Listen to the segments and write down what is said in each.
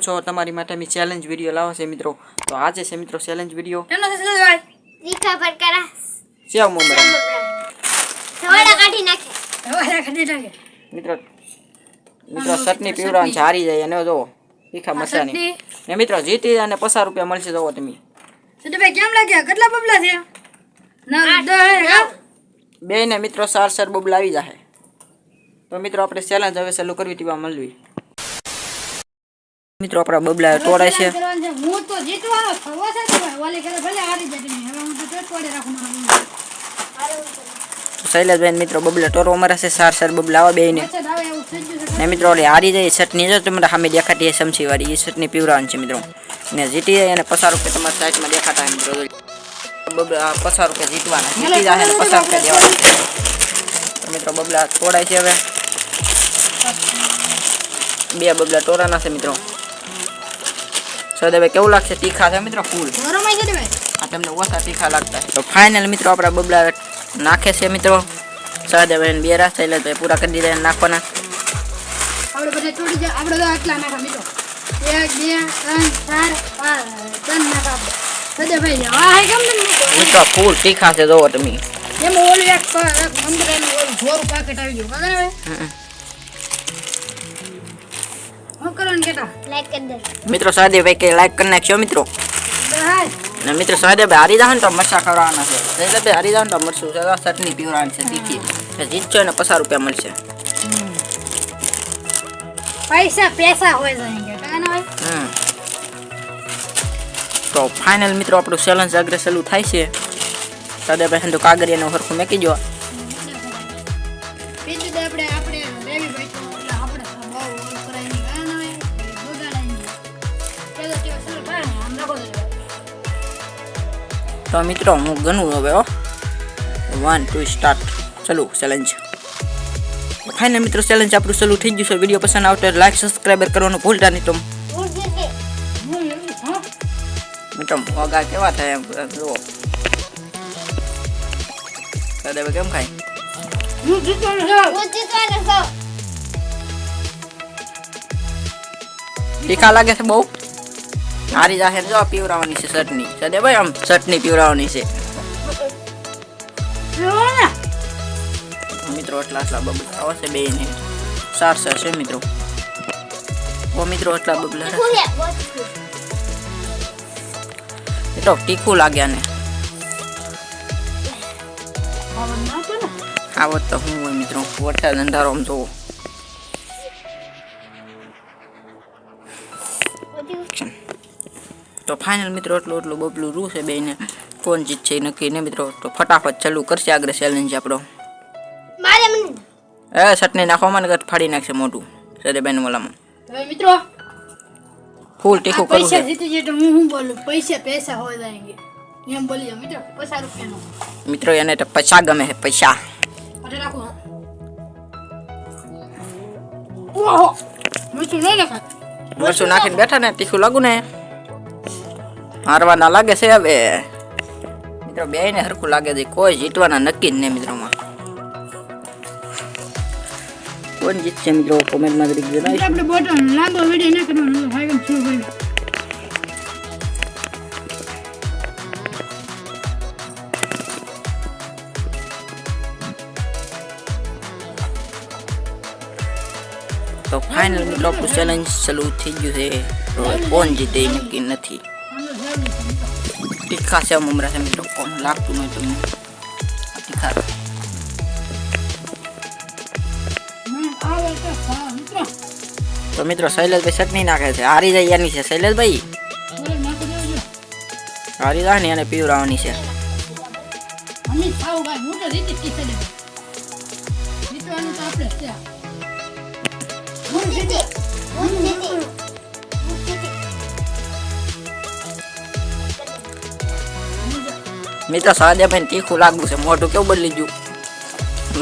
છો તમારી માટે મે ચેલેન્જ વિડિયો લાવો છે મિત્રો. તો આજે છે મિત્રો ચેલેન્જ વિડિયો. એનો છે ભાઈ તીખા પર કરા સેવ મમરા સવાડા કાઢી નાખે. સવાડા કાઢી નાખે મિત્રો ચટણી પીવરાન હારી જાય અને જો તીખા મસાની ને મિત્રો જીતી અને 50 રૂપિયા મળશે. જોવો તમે ભાઈ કેમ લાગ્યા? કેટલા બબલા છે? ના 10 બે ને મિત્રો 4 બબલા આવી જાહે. તો મિત્રો આપણે ચેલેન્જ હવે ચાલુ કરવી તીવા મળવી. મિત્રો આપણા બબલા તોડાય છે. હું તો જીતવાનો થવો છે તો ભાઈ ઓલી કરે ભલે હારી જતી નહીં. હવે હું તો તોડે રાખું મારા. શૈલેષભાઈ મિત્રો બબલા તોડવા મારા છે. 4 બબલા આવા બે ને મિત્રો ઓલી હારી જાય ચટણી જો તમને સામે દેખાતી છે સમસી વાળી. એ ચટણી પીવરાવાની છે મિત્રો ને જીતી જાય અને 50 રૂપિયા તમારા સાઈડમાં દેખાતા છે મિત્રો. બબલા 50 રૂપિયા જીતવાના જીતી જાય અને 50 રૂપિયા દેવાના. તો મિત્રો બબલા તોડાય છે. હવે બે બબલા તોડાના છે મિત્રો. સદાભાઈ કેવું લાગશે? તીખા છે મિત્રો ફૂલ. આ તમને ઓછા તીખા લાગતા. તો ફાઇનલ મિત્રો આપણા બબલા નાખે છે મિત્રો. સદાભાઈ બે રાસ શૈલેષભાઈ પૂરા કરી દીધા નાખવાના. આપણે બધા તોડી જાય. આપણે તો આટલા નાખા મિત્રો. 1 2 3 4 5 નાખા. સદાભાઈ આ હે કેમ નહીં મિત્રો ફૂલ તીખા છે જોવો તમે. એમ ઓલું એક નંબરનું ઓલું જોરું પેકેટ આવી ગયું. બરાબર મિત્રો સદાભાઈ કે લાઈક કરી નાખજો મિત્રો. ને મિત્રો સદાભાઈ હારી જાવ ને તો મરચા ખવડાવવાના છે. સદાભાઈ હારી જાવ ને તો મરચું ચટણી પીવડાવવાની છે તીખી. જીતશો ને 50 રૂપિયા મળશે. પૈસા હોય જાય. તો ફાઇનલ મિત્રો આપણું ચેલેન્જ આગળ ચાલુ થાય છે. સદાભાઈ તો કાગરિયાનું હરખું મેકી જો. તો મિત્રો હું ગણું હવે 1 2 સ્ટાર્ટ. ચલો ચેલેન્જ ફાઇનલ મિત્રો ચેલેન્જ આપણું ચાલુ થઈ ગયું છે. વિડીયો પસંદ આવતો લાઈક સબસ્ક્રાઇબર કરવાનું ભૂલતા નહીં. તો મિત્રો મોગા કેવા થાય એમ જુઓ. સદાભાઈ કેમ ખાય? તીખા લાગે છે બહુ. હારી જાહેર જો પીવરાવાની છે ચટણી. સદાભાઈ આમ ચટણી પીવરાવાની છે મિત્રો. એટલા બબલા આવશે બે ને 4 છે મિત્રો. ઓ મિત્રો એટલા બબલા મિત્રો તીખું લાગ્યા ને આવત તો હું હોય મિત્રો. વરસાદ અંધારો આમ જોવો. તો ફાઇનલ મિત્રો એટલું બબલું રૂ છે બે ને. કોણ જીતશે એ નક્કી ને મિત્રો. તો ફટાફટ ચાલુ કરશે આગળ ચેલેન્જ આપણો. ચટણી નાખવામાં ને ફાડી નાખશે મોટું સદાભાઈ મોલામાં. મિત્રો ફૂલ તીખું કરવું છે. જીતી જાય તો હું બોલું પૈસા હો જાયંગે એમ બોલીએ મિત્રો. 50 રૂપિયાનો મિત્રો એને તો પૈસા ગમે છે પૈસા. અરે રાખો ઓહો મરચું નહીં નાખા. મરચું નાખીને બેઠા ને તીખું લાગુ ને હારવાના લાગે છે હવે મિત્રો. બે ને હરખું લાગે છે. કોઈ જીતવાના નક્કી જ નહીં મિત્રોમાં. કોણ જીતશે મિત્રો કોમેન્ટમાં જણાવજો. આપણે બોટલ લાંબો વિડિયો ન કરવાનો. હાઈગમ છું ભાઈ. તો ફાઇનલ મિત્રો આપણું ચેલેન્જ ચાલુ થઈ ગયું છે. તો કોણ જીતે નક્કી નથી. તીખા છે મમરા છે મિત્રો. કોણ લાગતું નહીં તમને તીખા. તો મિત્રો શૈલેષભાઈ ચટણી નાખે છે. હારી જાય એની છે શૈલેષભાઈ. હારી જાય ને એને પીવરાવાની છે. મિત્રો સદાભાઈ તીખું લાગવું છે. મોઢું કેવું બદલી ગયું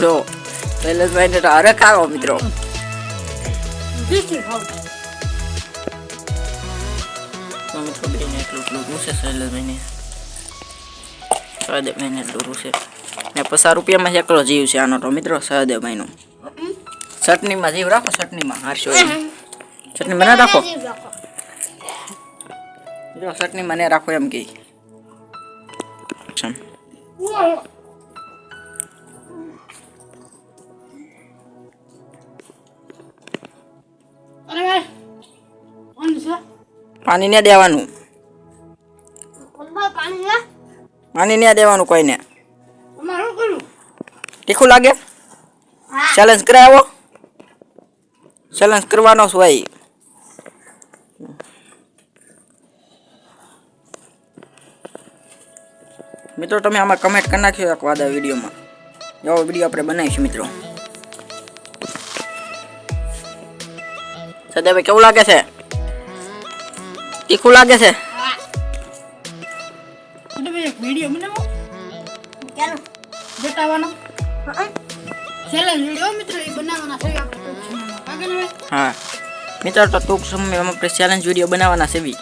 લો. શૈલેષભાઈ ને તો હરખ આવો મિત્રો. તો મિત્રો બેને એટલું રૂસે શૈલેષભાઈ ને સદાભાઈ ને એટલું રૂસે ને 50 રૂપિયામાં એકલો જીવ છે આનો. તો મિત્રો સદાભાઈ નો ચટણીમાં જીવ રાખો. ચટણીમાં હારશો. ચટણી બના રાખો. મિત્રો ચટણી મને રાખો એમ કે અરે ભાઈ કોણ છે પાણી ને દેવાનું કોણમાં પાણી છે પાણી ને દેવાનું કોઈને અમારું કરું તીખું લાગે ચેલેન્જ કરાવો ચેલેન્જ કરવાનો છે ભાઈ મિત્રો તમે આમાં કમેન્ટ કરી નાખ્યો એક વાદા વિડીયોમાં એવો વિડીયો આપણે બનાવીશું મિત્રો સદાભાઈ કેવું લાગે છે તીખું લાગે છે એટલે ભાઈ એક વિડીયો બનાવો ક્યાંનો બતાવવાનો ચેલેન્જ વિડીયો મિત્રો એ બનાવવાના છે આપણે ટૂંક સમયમાં કાગળ હવે હા મિત્રો તો ટૂંક સમયમાં આપણે ચેલેન્જ વિડીયો બનાવવાના છે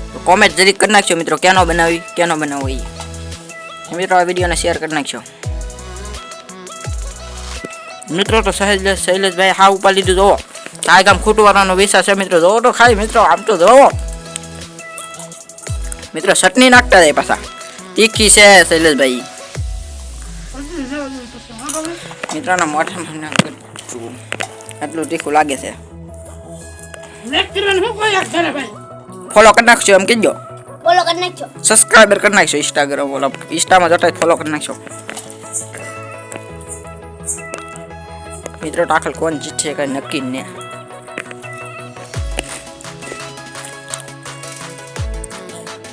તો કોમેન્ટ જરીક કરી નાખજો મિત્રો ક્યાંનો બનાવી ક્યાંનો બનાવો એ મિત્રો આ વિડીયોને શેર કરી નાખજો મિત્રો તો શૈલેષભાઈ હા ઉપર લીધું જોવો આ કામ ખૂટવાનો વિશ્વાસ છે મિત્રો જોવો તો ખાઈ મિત્રો આમ તો જોવો મિત્રો ચટણી નાખતા જાય પાછા તીખી છે શૈલેષભાઈ મિત્રોના મોઢામાં આટલું તીખું લાગે છે ફોલો કરી નાખજો એમ કીધો બોલો કરી નાખજો સબસ્ક્રાઇબર કરી નાખજો ઇન્સ્ટાગ્રામ ઓલા ઇન્સ્ટામાં જતા ફોલો કરી નાખજો મિત્રો ટાકલ કોણ જીતશે કઈ નક્કી ને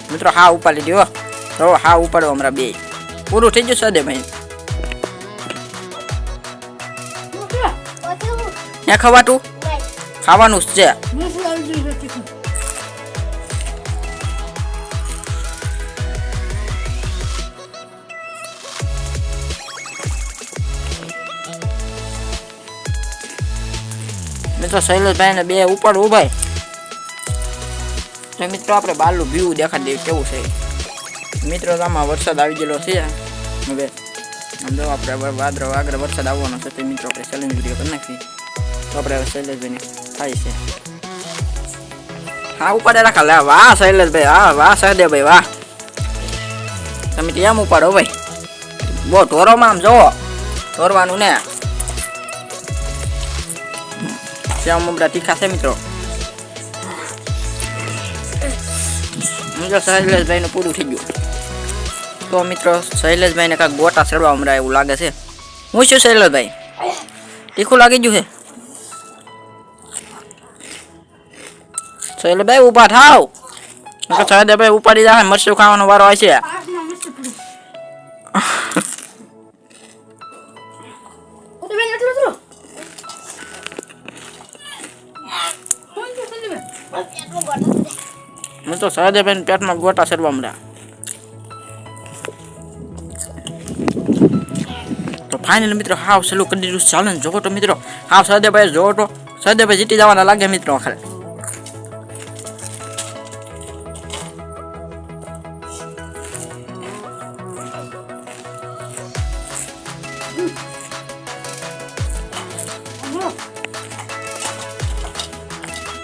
મિત્રો હા ઉપાડી દો તો હા ઉપાડો હમણાં બે પૂરું થઈ ગયું સદે ભાઈ ત્યાં ખવાતું ખાવાનું જ છે મિત્રો શૈલેષભાઈ ને બે ઉપાડવું ભાઈ તો મિત્રો આપણે બારનું વ્યૂ દેખાડી દઈએ કેવું છે મિત્રો આમાં વરસાદ આવી ગયેલો છે હવે આમ જો આપણે વાદળો આગળ વરસાદ આવવાનો છે તો મિત્રો આપણે ચેલેન્જ વિડીયો કરી નાખીએ તો આપણે હવે શૈલેષભાઈને થાય છે હા ઉપાડે રાખા લે વાહ શૈલેષભાઈ હા વાહ સહદેવભાઈ વાહ તમે ત્યાં ઉપાડો ભાઈ બહુ ઢોરોમાં આમ જોવો ઢોરવાનું ને ત્યાં મમરા તીખા છે મિત્રો શૈલેષભાઈ નું પૂરું થઈ ગયું તો મિત્રો શૈલેષભાઈ ને કાંઈક ગોટા ચડવા હમણાં એવું લાગે છે હું શું શૈલેષભાઈ તીખું લાગી ગયું છે શૈલેષભાઈ ઉભા થાવ શૈલેષભાઈ ઉપાડી જાય મરચું ખાવાનો વારો આવે છે મેં તો સહદેવભાઈ પેટમાં ગોટા સરવા મળ્યા તો ફાઇનલ મિત્રો હાવ સલું કરી દીધું ચેલેન્જ જોવો તો મિત્રો હાવ સહદેવભાઈ જોવો તો સહદેવભાઈ જીતી જવાના લાગે મિત્રો ખાલી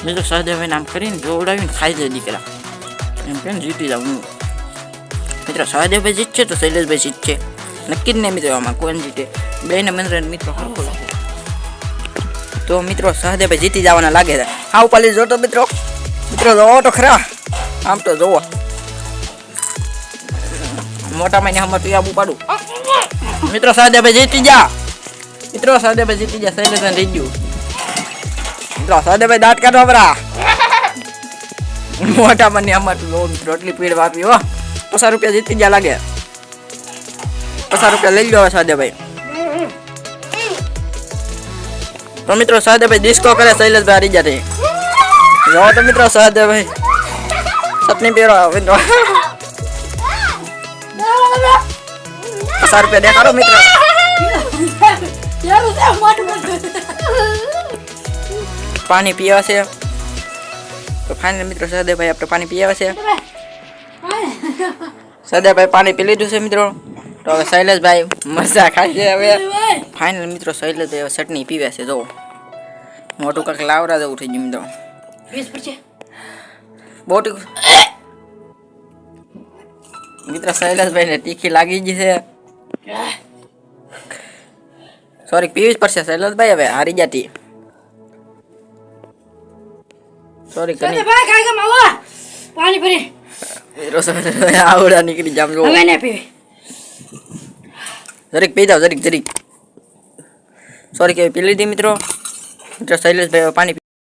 મિત્રો સહદેવભાઈ નામ કરીને જોવડાવીને ખાઈ જાય દીકરા એમ કે જીતી જાવ હું મિત્રો સહદેવભાઈ જીતશે તો શૈલેષભાઈ જીતશે નક્કી જ નહીં મિત્રો આમાં કોણ જીતે બેને મંદિર મિત્રો હરખો લાગે તો મિત્રો સહદેવભાઈ જીતી જવાના લાગે છે હા ઉપાલી જોતો મિત્રો મિત્રો જોવો તો ખરા આમ તો જોવો મોટા માઈને હમણાં તું આબુ પાડું મિત્રો સહદેવભાઈ જીતી જા મિત્રો સહદેવભાઈ જીતી જા શૈલેષભાઈ રહી ગયું મિત્રો સહદેવભાઈ દાંત કાઢો બરા મોટા મને આમાં રોટલી પીડ વાપી હો 50 રૂપિયા જીતી ગયા લાગે 50 રૂપિયા લઈ લો સહદેવભાઈ તો મિત્રો સહદેવભાઈ ડિસ્કો કરે શૈલેષભાઈ હારી જાય જો તો મિત્રો સહદેવભાઈ સપની પહેરો મિત્રો 50 રૂપિયા દેખાડો મિત્રો પાણી પીવા છે તો ફાઇનલ મિત્રો સહદેવભાઈ આપણે પાણી પીવા છે સહદેવભાઈ પાણી પી લીધું છે મિત્રો તો હવે શૈલેષભાઈ મજા ખાય છે હવે ફાઇનલ મિત્રો શૈલેષભાઈ હવે ચટણી પીવે છે જો મોટું કાંક લાવરા જેવું થઈ ગયું મિત્રો બહુ તીખું મિત્ર શૈલેષભાઈ ને તીખી લાગી ગઈ છે. સોરી પીવી જ પડશે શૈલેષભાઈ, હવે હારી જાતી. સોરી કરી ભાઈ કાઈ ગમ આવો પાણી ભરી આવડા નીકળી જામ જો. હવે ને પીવી જરીક પી જાવ જરીક. સોરી કે પી લીધી મિત્રો. શૈલેષભાઈ પાણી